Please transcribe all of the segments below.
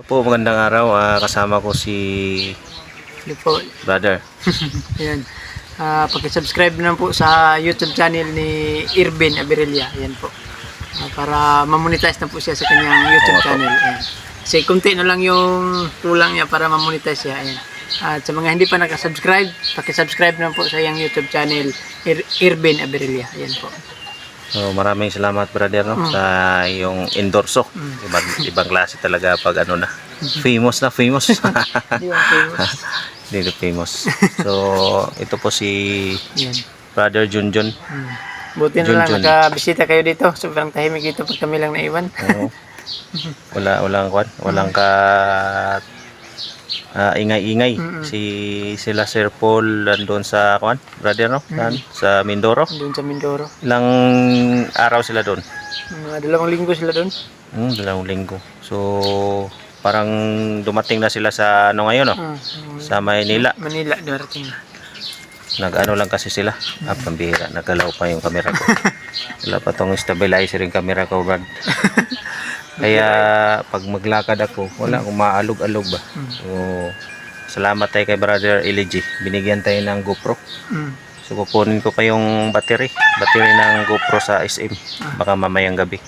po, magandang araw. Kasama ko si Po. Brother. Ayan. Paki-subscribe na po sa YouTube channel ni Irvin Aberilla. Ayan po. Para ma-monetize na po siya sa kanyang YouTube channel. Ayan. Kasi kunti na lang yung kulang niya para ma-monetize siya. Ayan. At sa mga hindi pa nakasubscribe, paki-subscribe na po sa iyang YouTube channel Irvin Aberilla. Ayan po. So, maraming salamat brother sa iyong endorso. Ibang klase talaga pag ano na. Famous na famous. Di ba famous? Hindi famous. So, ito po si Ayan. Brother Junjun. Buti na lang nakabisita kayo dito. Sobrang tahimik dito pag kami lang naiwan. Oo. Walang ingay-ingay. Sila Sir Paul nandun sa brother sa Mindoro. Doon sa Mindoro. Ilang araw sila doon? Mga 2 linggo sila doon. 2 linggo. So parang dumating na sila sa ngayon sa Maynila. Manila darating na. Nag-ano lang kasi sila. Pambihira, nagalaw pa yung camera ko. Wala pa tong stabilizer yung camera ko, Brad. Kaya pag maglakad ako, wala akong maalog-alog ba. So salamat tayo kay Brother Eligi. Binigyan tayo ng GoPro. So kukunin ko pa yung battery ng GoPro sa SM. Baka mamayang gabi.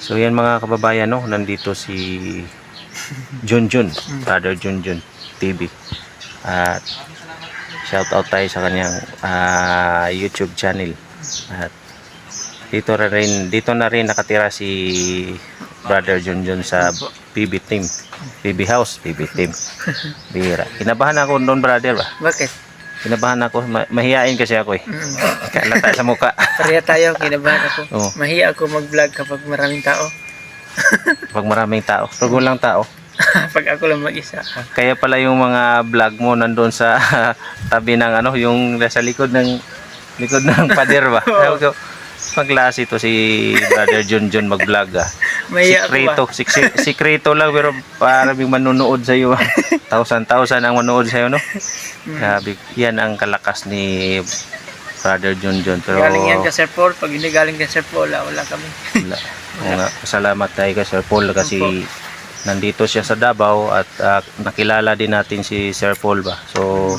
So yan mga kababayan, nandito si Junjun, Brother Junjun TV. At shout out tayo sa kanyang YouTube channel. At dito na rin nakatira si Brother Junjun sa PB team. PB house, PB team. Bihira. Kinabahan ako noon, brother ba? Bakit? Kinabahan ako, mahihain kasi ako eh. Kalata sa muka. Pareha tayo, kinabahan ako. Oo. Mahiya ako mag-vlog kapag maraming tao. Pag maraming tao, pag walang tao. Pag ako lang mag-isa. Kaya pala yung mga vlog mo nandun sa tabi ng yung nasa likod ng pader ba? Pagklase to si Brother Junjun mag-vlog Mahiya Sikreto, sikreto lang pero maraming manonood sa iyo. Thousand ang manonood sa iyo, no? Grabe, yan ang kalakas ni Brother Junjun. Pero galing yan ka Sir Paul, pag hindi galing ka Sir Paul, wala kami. Oo nga, salamat tayo kay Sir Paul kasi nandito siya sa Davao at nakilala din natin si Sir Paul ba. So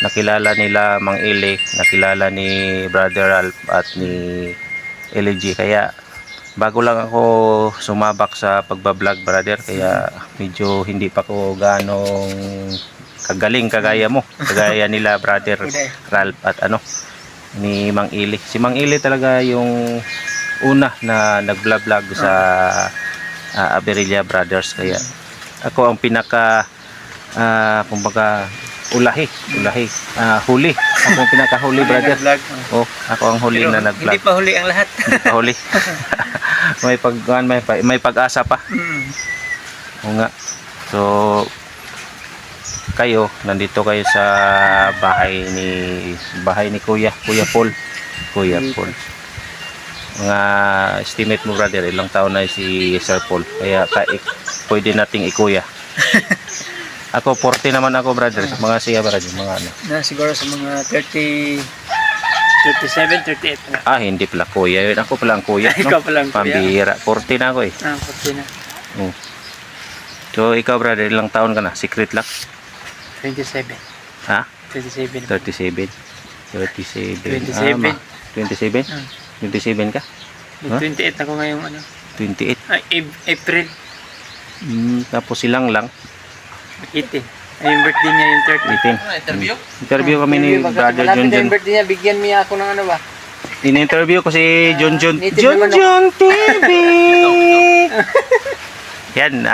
nakilala nila Mang Ili, nakilala ni Brother Ralph at ni LG. Kaya bago lang ako sumabak sa pagbablog, brother, kaya medyo hindi pa ko ganong kagaling kagaya nila Brother Ralph at ni Mang Ili. Si Mang Ili talaga yung una na nag-vlog sa Aberilla Brothers. Kaya ako ang pinaka kumbaga huli. Ako ang pinakahuli, brother. Ako ang huli na nag-vlog. Hindi pa huli ang lahat. Hindi pa huli. may pag-asa pa. Oo nga. So nandito kayo sa bahay ni Kuya Paul. Paul. Mga estimate mo, brother, ilang taon na si Sir Paul. Kaya pwede nating ikuya. Ako 40 naman ako, brother. Mga siya, brother, mga Siguro sa mga 37, 38 na. hindi pala kuya yun. Ako pala ang kuya, no? Ikaw pala ang kuya. Pambihira. 40 na ako eh. 40 na. So ikaw, brother, ilang taon ka na? Secret lang? 27. Ha? 37. 37. 27. 27? 27 ka? 28 ako ngayong 28? April. Tapos silang lang 18. Ay, yung birthday niya yung 30. 18. Interview kami ni Brother Junjun. Yung birthday niya, bigyan niya ako ng ba? In-interview ko si Junjun. Junjun TV! Yan,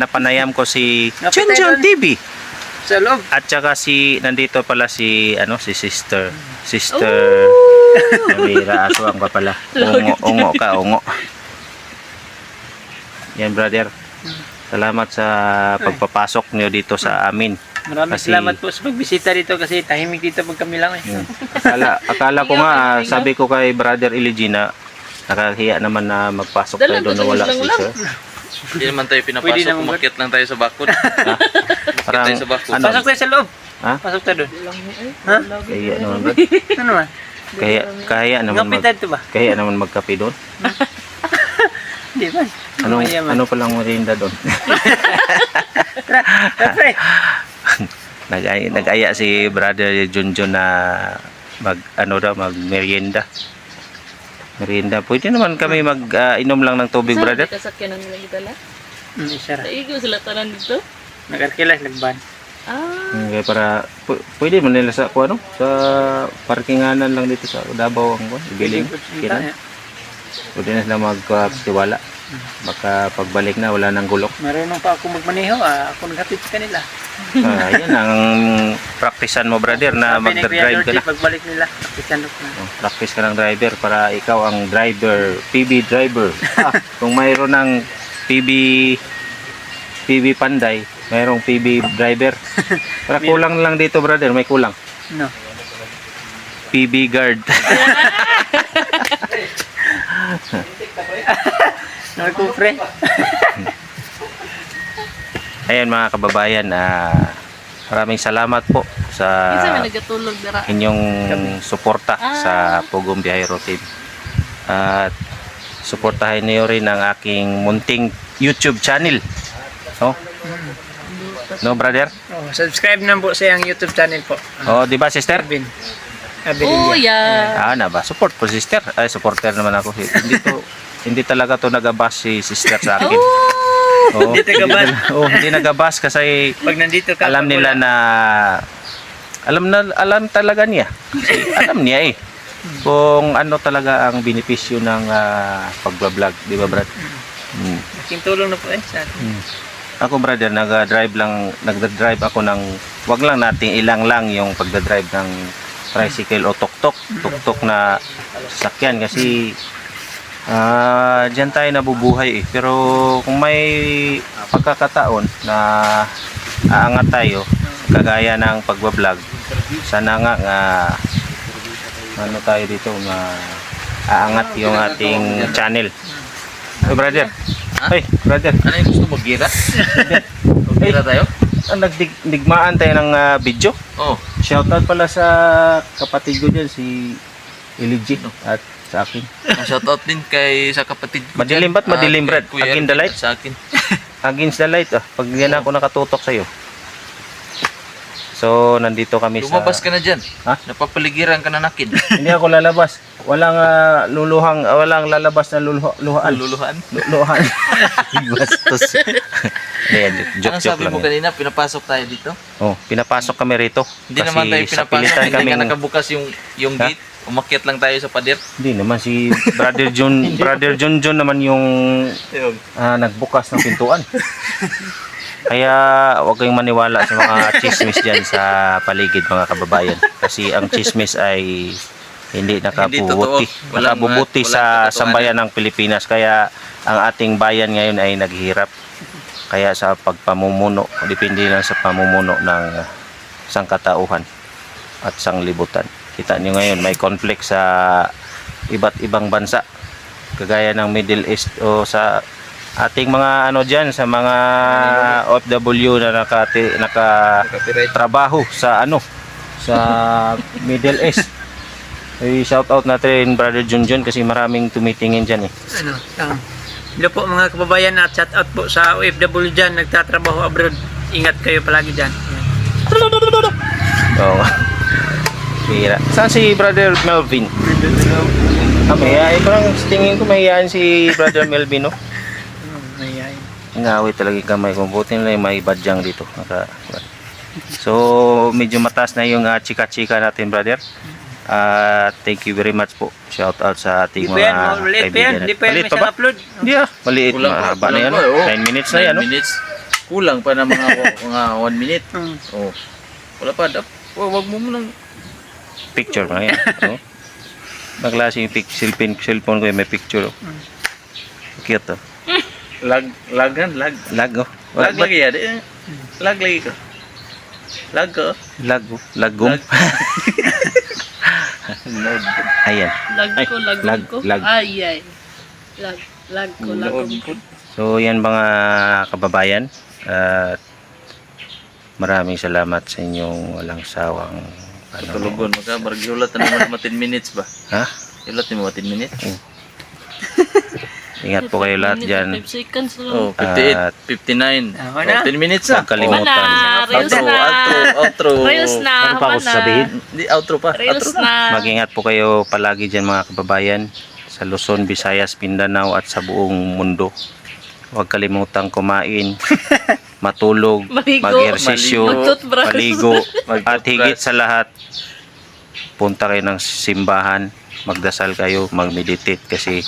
napanayam ko si Junjun TV. Sa loob. At saka nandito pala si Sister. Namira aswang pa pala. Ungo ka. Yan, brother. Salamat sa pagpapasok niyo dito sa amin. Maraming salamat po sa pagbisita dito kasi tahimik dito pag kami lang eh. Akala ko nga, sabi ko kay Brother Eligina, nakahiya naman na magpasok tayo doon na wala si Sir. Hindi naman tayo pinapasok, umakyat lang tayo sa bakod. Parang, tayo sa bakod. Pasok tayo sa loob. Ha? Pasok tayo doon. Ha? Kaya naman ba? Ano naman? Kaya naman Kapitan to ba? Kaya naman magkape doon. Hindi ba? Anong, Mayaman. ano palang merienda doon? Pre. Nag-aya si brother Junjun na mag merienda. Merienda. Pwede naman kami inom lang ng tubig, brother. Kasakyan ang nilang itala. Isa ra. Naigo sila tanan dito. Nag-arkilas, nagban. Ah, Kaya para pwede man nila sa sa parkinganan lang dito sa Davao ang ibiling. Kina. Pwede na sila magtiwala. Baka pagbalik na wala nang gulok. Marunong pa ako magmaneho, ako naghatid sa kanila. Yan ang praktisan mo, brother, na Sabi ni Kuya mag-drive ka Lordy, na. pagbalik nila, kapisan ko na. Practice ka ng driver para ikaw ang driver, PB driver. Kung mayroon ng PB Panday, mayroong PB driver. Para kulang lang dito, brother, may kulang. No. PB guard. Ako, pre. Ayan mga kababayan, maraming salamat po sa isa may nagatulog dira. inyong suporta sa Pugong Biyahero Team. At suportahin niyo rin ang aking munting YouTube channel. No, brother? Subscribe na po sa yung YouTube channel po. Oh, di ba, sister? Irvin. Oh, yeah. Na ba? Support po, sister. Ay, supporter naman ako. Hindi talaga to nagabas si sister sa akin. Oh, Hindi nagabas. Hindi nagabas kasi Pag nandito ka, alam nila na alam talaga niya. Kasi alam niya kung ano talaga ang benepisyo ng pagbablog, di ba, brad? Aking tulong na po sa atin. Ako, brother, nagda-drive ako ng wag lang nating ilang lang yung pagda-drive ng tricycle o tuktok. Tuktok na sasakyan kasi diyan tayo nabubuhay pero kung may pagkakataon na aangat tayo kagaya ng pagbablog, sana nga ano tayo dito na aangat yung ating channel. Hey, brother. Hey, brother. Ano yung gusto mo? Gira? Gira tayo? Nagdigmaan tayo ng video. Oh. Shoutout pala sa kapatid ko dyan, si Iligi at sa akin. Shoutout din sa kapatid ko. Madilim ba't? Madilim, Brad? Kuya Against the light? Sa akin. Against the light. Pag yan ako nakatutok sa'yo. So, nandito kami Lumabas ka na dyan. Ha? Napapaligiran ka na nakin. Hindi ako lalabas. Walang walang lalabas na luhaan. Luluhan. Luhaan. Bastos. Ayan, Ano joke sabi lang mo yan. kanina? Pinapasok tayo dito? Oh, pinapasok kami rito. Hindi Kasi naman tayo sa pinapasok. pilitan Hindi ka kaming- nakabukas yung Ha? gate. Umakyat lang tayo sa pader. Hindi naman si Brother John naman yung nagbukas ng pintuan. Kaya huwag kayong maniwala sa mga chismis dyan sa paligid, mga kababayan. Kasi ang chismis ay hindi nakabubuti. totoo. Nakabubuti Walang sa katotohanan. sambayan ng Pilipinas. Kaya ang ating bayan ngayon ay naghihirap. Kaya sa pagpamumuno, depende lang sa pamumuno ng sangkatauhan at sanglibutan. Kita nyo ngayon, may conflict sa iba't ibang bansa. Kagaya ng Middle East o sa ating mga dyan, sa mga OFW na nakatrabaho sa sa Middle East. Shout out natin Brother Junjun kasi maraming tumitingin dyan Hello po mga kababayan at shout out po sa OFW dyan, nagtatrabaho abroad. Ingat kayo palagi dyan. Oo. Bira. Saan si Brother Melvin? Parang tingin ko mahihayin si Brother Melvin, no? Mayayain. Ngawit talaga yung kamay ko. Buti nila yung may badyang dito. So, medyo mataas na yung chika-chika natin, brother. Thank you very much po. Shout out sa ating Hindi pa yan, mga maliit pa yan. kaibigan. Hindi pa yan, Maliit may pa ba? upload. Hindi maliit. Mahaba na yan. 9 minutes na yan. 9 minutes. Kulang pa na mga 1 minute. Hmm. Oh. Wala pa. Wag mo munang Picture na yan. Oh. Naklase yung cellphone ko yung may picture. Cute. lag. Lag, oh. Lag lagi ya. Lag lagi ko. Lag ko. Lagum. Ayan. Lag ko, lag- lag ko. lag. Ay. Lag ko, lag ko. So yan mga kababayan, at maraming salamat sa inyong walang sawang Tulugon maka bargyulat na naman 10 minutes ba? Ha? Yulat mo 10 minutes? Ingat po kayo lahat dyan. 5 seconds lang. Oh, 58, 59. Tama na. 10 minutes na. Huwag kalimutan. Reels Outro, na. outro. Reels na. Meron pa ako Wala. sasabihin. Di, outro pa. Reels Outro na. na. Mag-ingat po kayo palagi dyan mga kababayan sa Luzon, Visayas, Mindanao at sa buong mundo. Huwag kalimutang kumain, matulog, Maligo. mag-ehersisyo, Mag-toothbrush. maligo, Mag-toothbrush. at higit sa lahat, punta kayo ng simbahan, magdasal kayo, mag-meditate kasi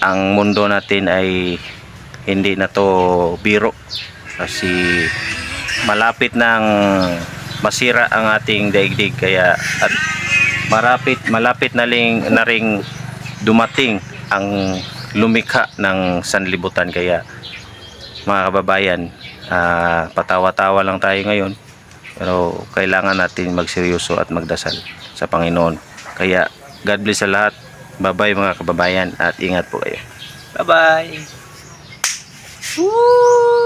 ang mundo natin ay hindi na to biro kasi malapit nang masira ang ating daigdig kaya at malapit na ring dumating ang lumikha ng sanlibutan kaya mga kababayan patawa-tawa lang tayo ngayon pero kailangan natin magseryoso at magdasal sa Panginoon kaya God bless sa lahat. Bye-bye mga kababayan at ingat po kayo. Bye-bye. Woo!